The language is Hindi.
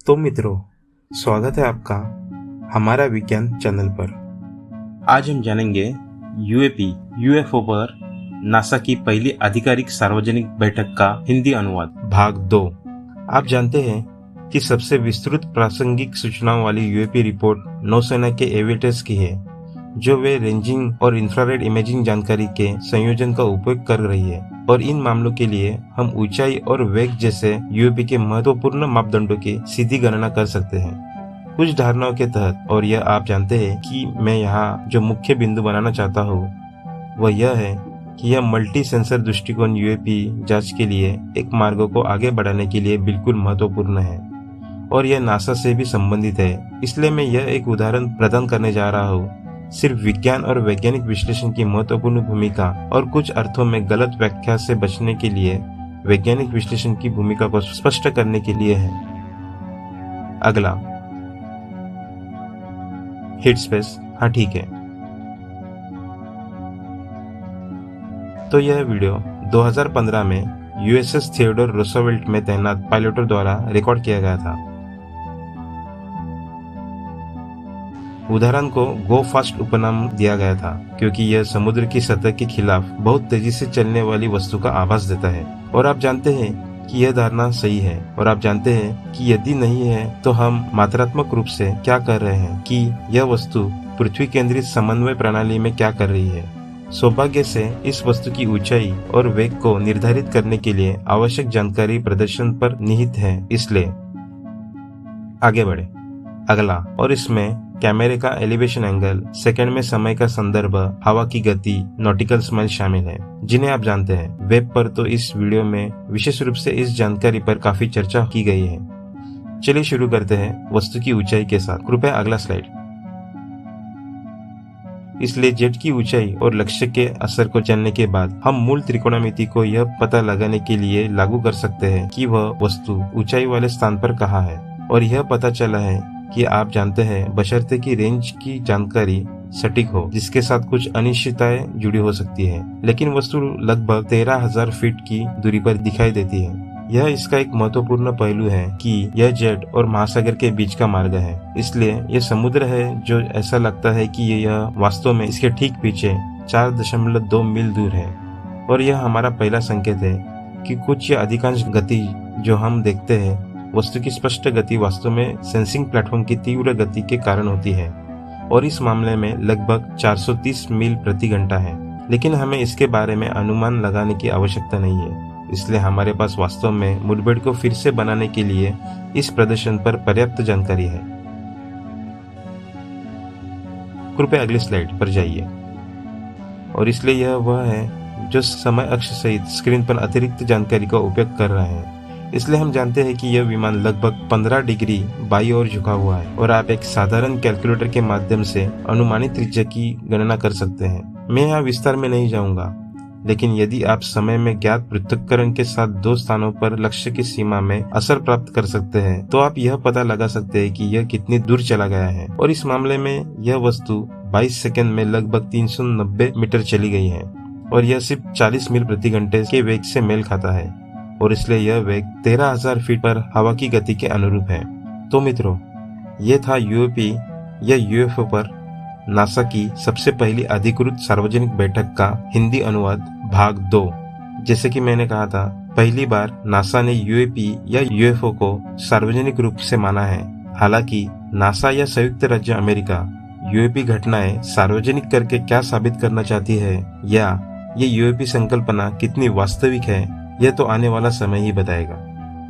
तो मित्रों, स्वागत है आपका हमारा विज्ञान चैनल पर। आज हम जानेंगे यूएफओ पर नासा की पहली आधिकारिक सार्वजनिक बैठक का हिंदी अनुवाद भाग 2। आप जानते हैं कि सबसे विस्तृत प्रासंगिक सूचनाओं वाली यूएपी रिपोर्ट नौसेना के एविएटर्स की है, जो वे रेंजिंग और इंफ्रारेड इमेजिंग जानकारी के संयोजन का उपयोग कर रही है। और इन मामलों के लिए हम ऊंचाई और वेग जैसे यूएपी के महत्वपूर्ण मापदंडों की सीधी गणना कर सकते हैं कुछ धारणाओं के तहत। और यह आप जानते हैं कि मैं यहाँ जो मुख्य बिंदु बनाना चाहता हूँ वह यह है कि यह मल्टी सेंसर दृष्टिकोण यूएपी जांच के लिए एक मार्ग को आगे बढ़ाने के लिए बिल्कुल महत्वपूर्ण है और यह नासा से भी संबंधित है। इसलिए मैं यह एक उदाहरण प्रदान करने जा रहा हूँ, सिर्फ विज्ञान और वैज्ञानिक विश्लेषण की महत्वपूर्ण भूमिका और कुछ अर्थों में गलत व्याख्या से बचने के लिए वैज्ञानिक विश्लेषण की भूमिका को स्पष्ट करने के लिए है। अगला, हीट स्पेस। हाँ ठीक है। तो यह वीडियो 2015 में यूएसएस थियोडोर रूजवेल्ट में तैनात पायलटों द्वारा रिकॉर्ड किया गया था। उदाहरण को गो फास्ट उपनाम दिया गया था क्योंकि यह समुद्र की सतह के खिलाफ बहुत तेजी से चलने वाली वस्तु का आभास देता है। और आप जानते हैं कि यह धारणा सही है, और आप जानते हैं कि यदि नहीं है तो हम मात्रात्मक रूप से क्या कर रहे हैं कि यह वस्तु पृथ्वी केंद्रित समन्वय प्रणाली में क्या कर रही है। सौभाग्य से इस वस्तु की ऊंचाई और वेग को निर्धारित करने के लिए आवश्यक जानकारी प्रदर्शन पर निहित है। इसलिए आगे बढ़े। अगला, और इसमें कैमरे का एलिवेशन एंगल, सेकंड में समय का संदर्भ, हवा की गति, नॉटिकल माइल शामिल है, जिन्हें आप जानते हैं। वेब पर तो इस वीडियो में विशेष रूप से इस जानकारी पर काफी चर्चा की गई है। चलिए शुरू करते हैं वस्तु की ऊंचाई के साथ। कृपया अगला स्लाइड। इसलिए जेट की ऊंचाई और लक्ष्य के असर को जानने के बाद हम मूल त्रिकोणमिति को यह पता लगाने के लिए लागू कर सकते हैं कि वह वस्तु ऊंचाई वाले स्थान पर कहाँ है। और यह पता चला है कि आप जानते हैं, बशर्ते की रेंज की जानकारी सटीक हो, जिसके साथ कुछ अनिश्चितताएं जुड़ी हो सकती है, लेकिन वस्तु लगभग 13,000 फीट की दूरी पर दिखाई देती है। यह इसका एक महत्वपूर्ण पहलू है कि यह जेट और महासागर के बीच का मार्ग है। इसलिए यह समुद्र है जो ऐसा लगता है कि यह वास्तव में इसके ठीक पीछे 4.2 मील दूर है। और यह हमारा पहला संकेत है कि कुछ या अधिकांश गति जो हम देखते हैं, वस्तु की स्पष्ट गति वास्तव में सेंसिंग प्लेटफॉर्म की तीव्र गति के कारण होती है, और इस मामले में लगभग 430 मील प्रति घंटा है। लेकिन हमें इसके बारे में अनुमान लगाने की आवश्यकता नहीं है, इसलिए हमारे पास वास्तव में मुठभेड़ को फिर से बनाने के लिए इस प्रदर्शन पर पर्याप्त जानकारी है। कृपया अगली स्लाइड पर जाइए। और इसलिए यह वह है जो समय अक्ष सहित स्क्रीन पर अतिरिक्त जानकारी का उपयोग कर रहे हैं। इसलिए हम जानते हैं कि यह विमान लगभग 15 डिग्री बाईं ओर झुका हुआ है, और आप एक साधारण कैलकुलेटर के माध्यम से अनुमानित त्रिज्या की गणना कर सकते हैं। मैं यहाँ विस्तार में नहीं जाऊंगा, लेकिन यदि आप समय में ज्ञात पृथक्करण के साथ दो स्थानों पर लक्ष्य की सीमा में असर प्राप्त कर सकते हैं, तो आप यह पता लगा सकते हैं कि यह कितनी दूर चला गया है। और इस मामले में यह वस्तु 22 सेकंड में लगभग 390 मीटर चली गई है, और यह सिर्फ 40 मील प्रति घंटे के वेग से मेल खाता है। और इसलिए यह वेग 13,000 फीट पर हवा की गति के अनुरूप है। तो मित्रों, यह था यूएपी या यूएफओ पर नासा की सबसे पहली अधिकृत सार्वजनिक बैठक का हिंदी अनुवाद भाग 2। जैसे कि मैंने कहा था, पहली बार नासा ने यूएपी या यूएफओ को सार्वजनिक रूप से माना है। हालांकि नासा या संयुक्त राज्य अमेरिका यूएपी घटनाएं सार्वजनिक करके क्या साबित करना चाहती है, या ये यूएपी संकल्पना कितनी वास्तविक है, यह तो आने वाला समय ही बताएगा।